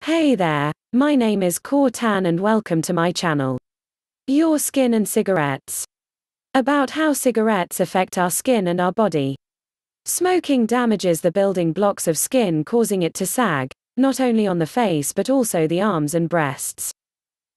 Hey there, my name is Khor Tan and welcome to my channel. Your skin and cigarettes. About how cigarettes affect our skin and our body. Smoking damages the building blocks of skin, causing it to sag, not only on the face but also the arms and breasts.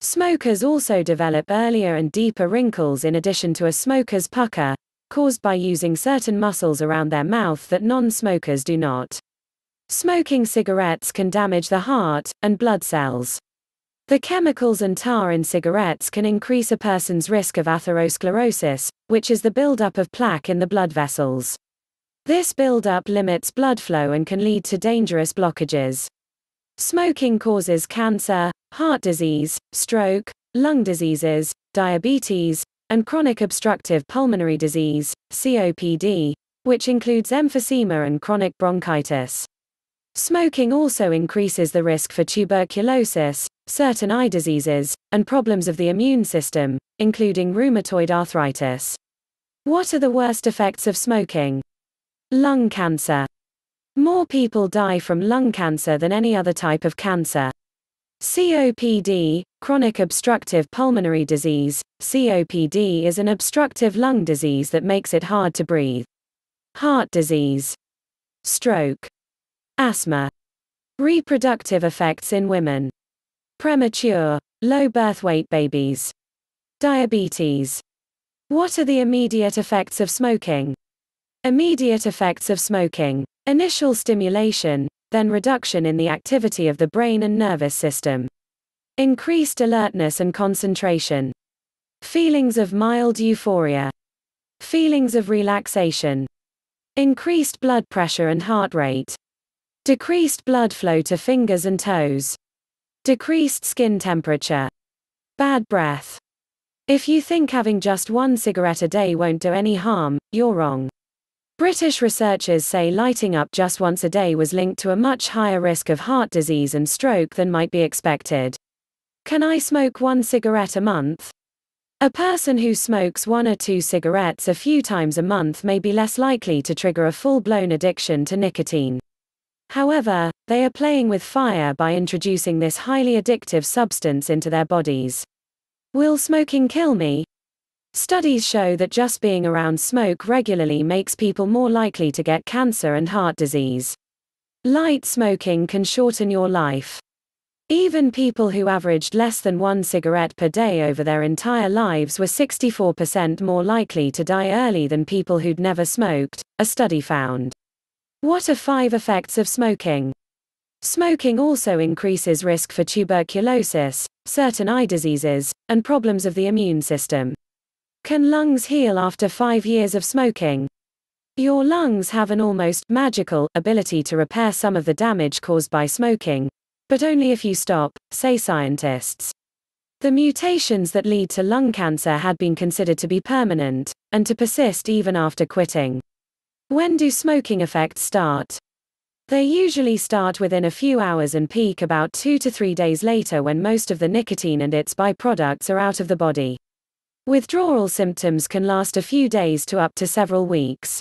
Smokers also develop earlier and deeper wrinkles in addition to a smoker's pucker, caused by using certain muscles around their mouth that non-smokers do not. Smoking cigarettes can damage the heart and blood cells. The chemicals and tar in cigarettes can increase a person's risk of atherosclerosis, which is the buildup of plaque in the blood vessels. This buildup limits blood flow and can lead to dangerous blockages. Smoking causes cancer, heart disease, stroke, lung diseases, diabetes, and chronic obstructive pulmonary disease, COPD, which includes emphysema and chronic bronchitis. Smoking also increases the risk for tuberculosis, certain eye diseases, and problems of the immune system, including rheumatoid arthritis. What are the worst effects of smoking? Lung cancer. More people die from lung cancer than any other type of cancer. COPD, chronic obstructive pulmonary disease. COPD is an obstructive lung disease that makes it hard to breathe. Heart disease. Stroke. Asthma. Reproductive effects in women. Premature, low birth weight babies. Diabetes. What are the immediate effects of smoking? Immediate effects of smoking. Initial stimulation, then reduction in the activity of the brain and nervous system. Increased alertness and concentration. Feelings of mild euphoria. Feelings of relaxation. Increased blood pressure and heart rate. Decreased blood flow to fingers and toes. Decreased skin temperature. Bad breath. If you think having just one cigarette a day won't do any harm, you're wrong. British researchers say lighting up just once a day was linked to a much higher risk of heart disease and stroke than might be expected. Can I smoke one cigarette a month? A person who smokes 1 or 2 cigarettes a few times a month may be less likely to trigger a full-blown addiction to nicotine. However, they are playing with fire by introducing this highly addictive substance into their bodies. Will smoking kill me? Studies show that just being around smoke regularly makes people more likely to get cancer and heart disease. Light smoking can shorten your life. Even people who averaged less than 1 cigarette per day over their entire lives were 64% more likely to die early than people who'd never smoked, a study found. What are 5 effects of smoking? Smoking also increases risk for tuberculosis, certain eye diseases, and problems of the immune system. Can lungs heal after 5 years of smoking? Your lungs have an almost magical ability to repair some of the damage caused by smoking, but only if you stop, say scientists. The mutations that lead to lung cancer had been considered to be permanent, and to persist even after quitting. When do smoking effects start? They usually start within a few hours and peak about 2 to 3 days later when most of the nicotine and its byproducts are out of the body. Withdrawal symptoms can last a few days to up to several weeks.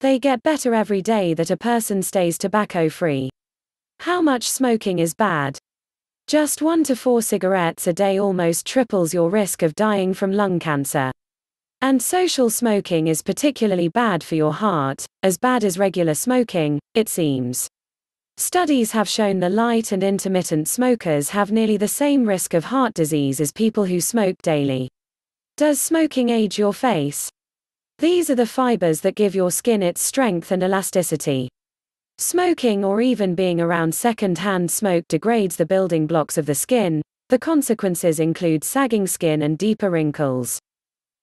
They get better every day that a person stays tobacco-free. How much smoking is bad? Just 1 to 4 cigarettes a day almost triples your risk of dying from lung cancer. And social smoking is particularly bad for your heart, as bad as regular smoking, it seems. Studies have shown the light and intermittent smokers have nearly the same risk of heart disease as people who smoke daily. Does smoking age your face? These are the fibers that give your skin its strength and elasticity. Smoking or even being around second-hand smoke degrades the building blocks of the skin. The consequences include sagging skin and deeper wrinkles.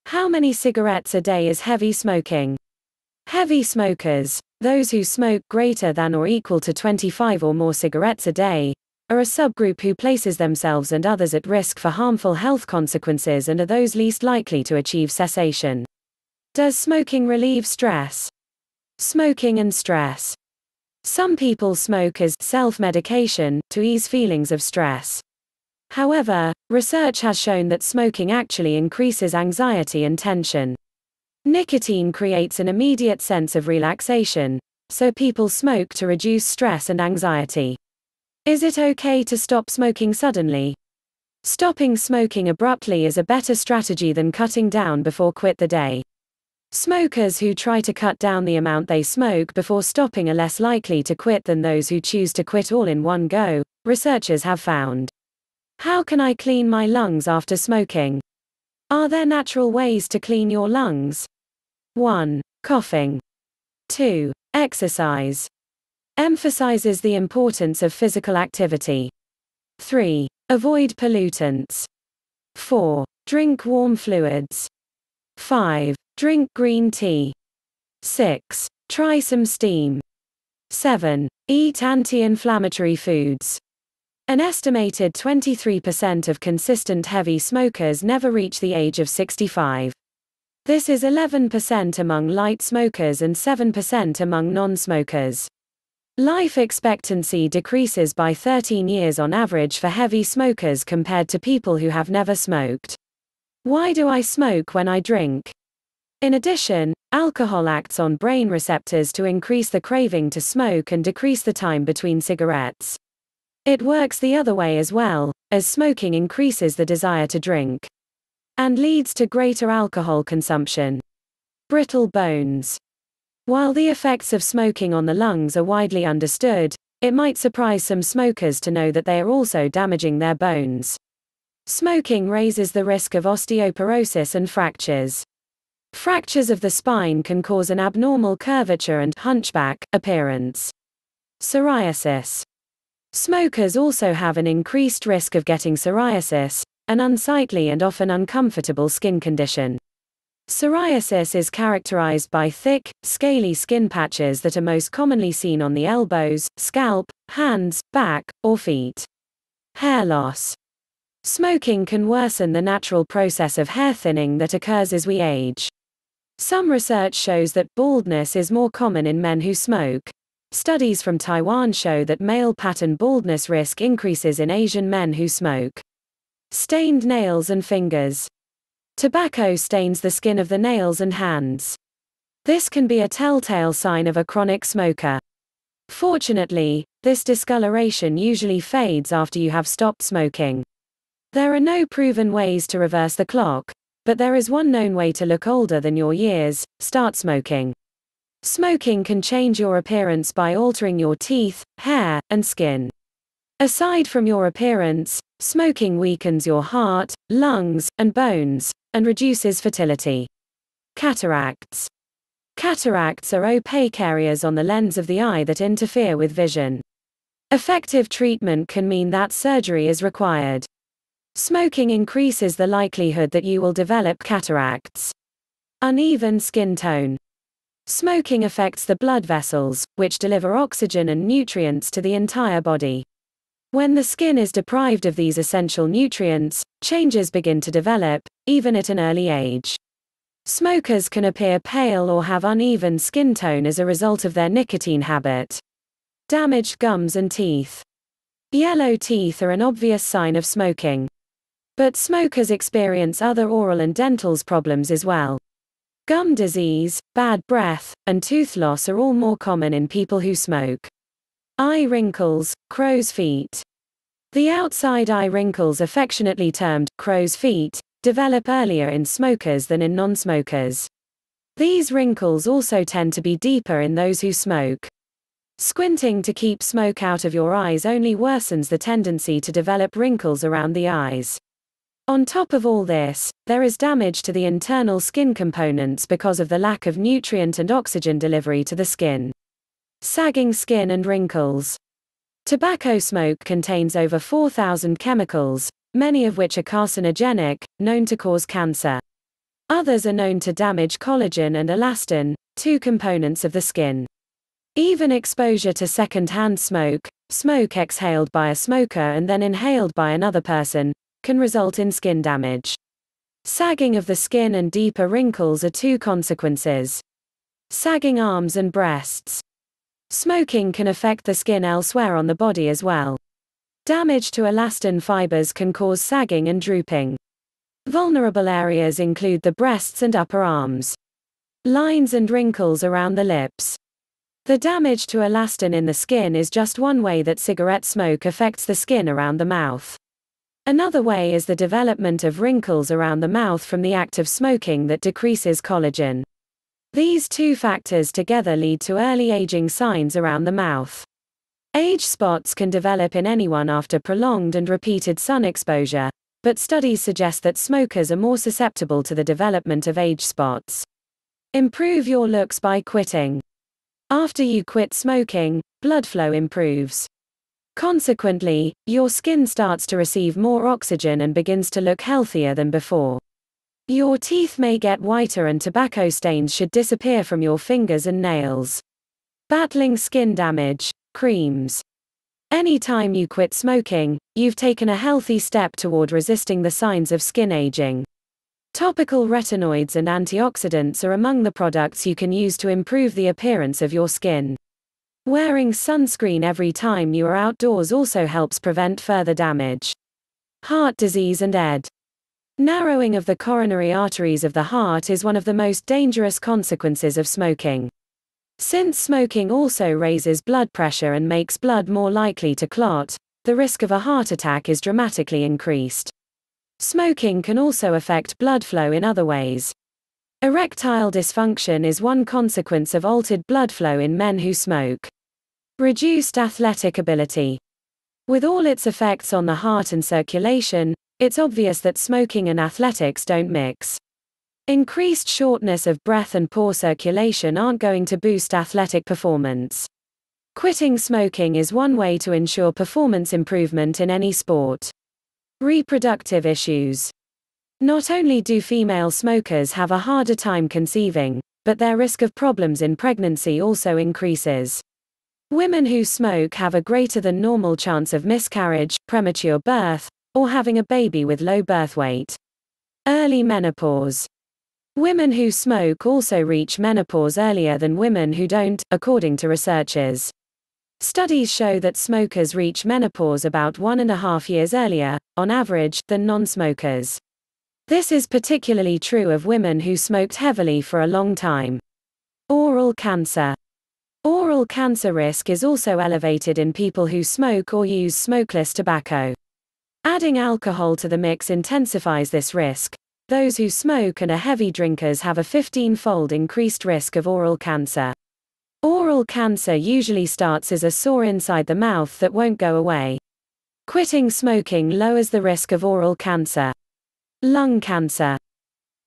How many cigarettes a day is heavy smoking? Heavy smokers, those who smoke greater than or equal to 25 or more cigarettes a day, are a subgroup who places themselves and others at risk for harmful health consequences and are those least likely to achieve cessation. Does smoking relieve stress? Smoking and stress. Some people smoke as self-medication to ease feelings of stress. However, research has shown that smoking actually increases anxiety and tension. Nicotine creates an immediate sense of relaxation, so people smoke to reduce stress and anxiety. Is it okay to stop smoking suddenly? Stopping smoking abruptly is a better strategy than cutting down before quit the day. Smokers who try to cut down the amount they smoke before stopping are less likely to quit than those who choose to quit all in one go, researchers have found. How can I clean my lungs after smoking? Are there natural ways to clean your lungs? 1. Coughing. 2. Exercise. Emphasizes the importance of physical activity. 3. Avoid pollutants. 4. Drink warm fluids. 5. Drink green tea. 6. Try some steam. 7. Eat anti-inflammatory foods. An estimated 23% of consistent heavy smokers never reach the age of 65. This is 11% among light smokers and 7% among non-smokers. Life expectancy decreases by 13 years on average for heavy smokers compared to people who have never smoked. Why do I smoke when I drink? In addition, alcohol acts on brain receptors to increase the craving to smoke and decrease the time between cigarettes. It works the other way as well, as smoking increases the desire to drink and leads to greater alcohol consumption. Brittle bones. While the effects of smoking on the lungs are widely understood, it might surprise some smokers to know that they are also damaging their bones. Smoking raises the risk of osteoporosis and fractures. Fractures of the spine can cause an abnormal curvature and hunchback appearance. Psoriasis. Smokers also have an increased risk of getting psoriasis, an unsightly and often uncomfortable skin condition. Psoriasis is characterized by thick, scaly skin patches that are most commonly seen on the elbows, scalp, hands, back, or feet. Hair loss. Smoking can worsen the natural process of hair thinning that occurs as we age. Some research shows that baldness is more common in men who smoke. Studies from Taiwan show that male pattern baldness risk increases in Asian men who smoke. Stained nails and fingers. Tobacco stains the skin of the nails and hands. This can be a telltale sign of a chronic smoker. Fortunately, this discoloration usually fades after you have stopped smoking. There are no proven ways to reverse the clock, but there is one known way to look older than your years: start smoking. Smoking can change your appearance by altering your teeth, hair, and skin. Aside from your appearance, smoking weakens your heart, lungs, and bones, and reduces fertility. Cataracts. Cataracts are opaque areas on the lens of the eye that interfere with vision. Effective treatment can mean that surgery is required. Smoking increases the likelihood that you will develop cataracts. Uneven skin tone. Smoking affects the blood vessels, which deliver oxygen and nutrients to the entire body. When the skin is deprived of these essential nutrients, changes begin to develop, even at an early age. Smokers can appear pale or have uneven skin tone as a result of their nicotine habit. Damaged gums and teeth. Yellow teeth are an obvious sign of smoking. But smokers experience other oral and dental problems as well. Gum disease, bad breath, and tooth loss are all more common in people who smoke. Eye wrinkles, crow's feet. The outside eye wrinkles, affectionately termed crow's feet, develop earlier in smokers than in non-smokers. These wrinkles also tend to be deeper in those who smoke. Squinting to keep smoke out of your eyes only worsens the tendency to develop wrinkles around the eyes. On top of all this, there is damage to the internal skin components because of the lack of nutrient and oxygen delivery to the skin. Sagging skin and wrinkles. Tobacco smoke contains over 4,000 chemicals, many of which are carcinogenic, known to cause cancer. Others are known to damage collagen and elastin, two components of the skin. Even exposure to second-hand smoke, smoke exhaled by a smoker and then inhaled by another person, can result in skin damage. Sagging of the skin and deeper wrinkles are two consequences. Sagging arms and breasts. Smoking can affect the skin elsewhere on the body as well. Damage to elastin fibers can cause sagging and drooping. Vulnerable areas include the breasts and upper arms. Lines and wrinkles around the lips. The damage to elastin in the skin is just one way that cigarette smoke affects the skin around the mouth. Another way is the development of wrinkles around the mouth from the act of smoking that decreases collagen. These two factors together lead to early aging signs around the mouth. Age spots can develop in anyone after prolonged and repeated sun exposure, but studies suggest that smokers are more susceptible to the development of age spots. Improve your looks by quitting. After you quit smoking, blood flow improves. Consequently, your skin starts to receive more oxygen and begins to look healthier than before. Your teeth may get whiter and tobacco stains should disappear from your fingers and nails. Battling skin damage, creams. Anytime you quit smoking, you've taken a healthy step toward resisting the signs of skin aging. Topical retinoids and antioxidants are among the products you can use to improve the appearance of your skin. Wearing sunscreen every time you are outdoors also helps prevent further damage. Heart disease and ED. Narrowing of the coronary arteries of the heart is one of the most dangerous consequences of smoking. Since smoking also raises blood pressure and makes blood more likely to clot, the risk of a heart attack is dramatically increased. Smoking can also affect blood flow in other ways. Erectile dysfunction is one consequence of altered blood flow in men who smoke. Reduced athletic ability. With all its effects on the heart and circulation, it's obvious that smoking and athletics don't mix. Increased shortness of breath and poor circulation aren't going to boost athletic performance. Quitting smoking is one way to ensure performance improvement in any sport. Reproductive issues. Not only do female smokers have a harder time conceiving, but their risk of problems in pregnancy also increases. Women who smoke have a greater than normal chance of miscarriage, premature birth, or having a baby with low birth weight. Early menopause. Women who smoke also reach menopause earlier than women who don't, according to researchers. Studies show that smokers reach menopause about 1.5 years earlier, on average, than non-smokers. This is particularly true of women who smoked heavily for a long time. Oral cancer. Oral cancer risk is also elevated in people who smoke or use smokeless tobacco. Adding alcohol to the mix intensifies this risk. Those who smoke and are heavy drinkers have a 15-fold increased risk of oral cancer. Oral cancer usually starts as a sore inside the mouth that won't go away. Quitting smoking lowers the risk of oral cancer. Lung cancer.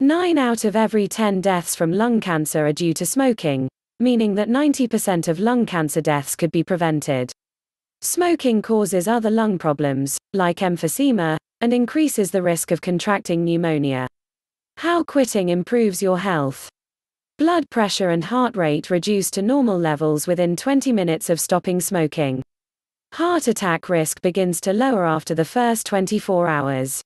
9 out of every 10 deaths from lung cancer are due to smoking, meaning that 90% of lung cancer deaths could be prevented. Smoking causes other lung problems, like emphysema, and increases the risk of contracting pneumonia. How quitting improves your health. Blood pressure and heart rate reduce to normal levels within 20 minutes of stopping smoking. Heart attack risk begins to lower after the first 24 hours.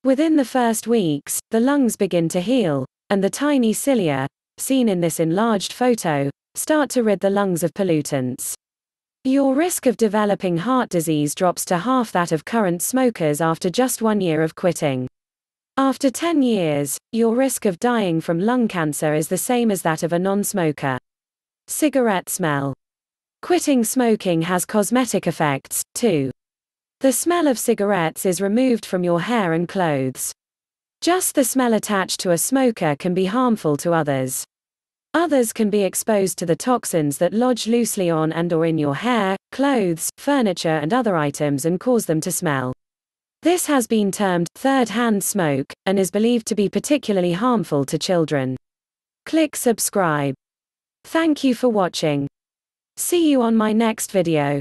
Within the first weeks, the lungs begin to heal, and the tiny cilia, seen in this enlarged photo, start to rid the lungs of pollutants. Your risk of developing heart disease drops to half that of current smokers after just 1 year of quitting. After 10 years, your risk of dying from lung cancer is the same as that of a non-smoker. Cigarette smell. Quitting smoking has cosmetic effects, too. The smell of cigarettes is removed from your hair and clothes. Just the smell attached to a smoker can be harmful to others. Others can be exposed to the toxins that lodge loosely on and/or in your hair, clothes, furniture and other items and cause them to smell. This has been termed third-hand smoke, and is believed to be particularly harmful to children. Click subscribe. Thank you for watching. See you on my next video.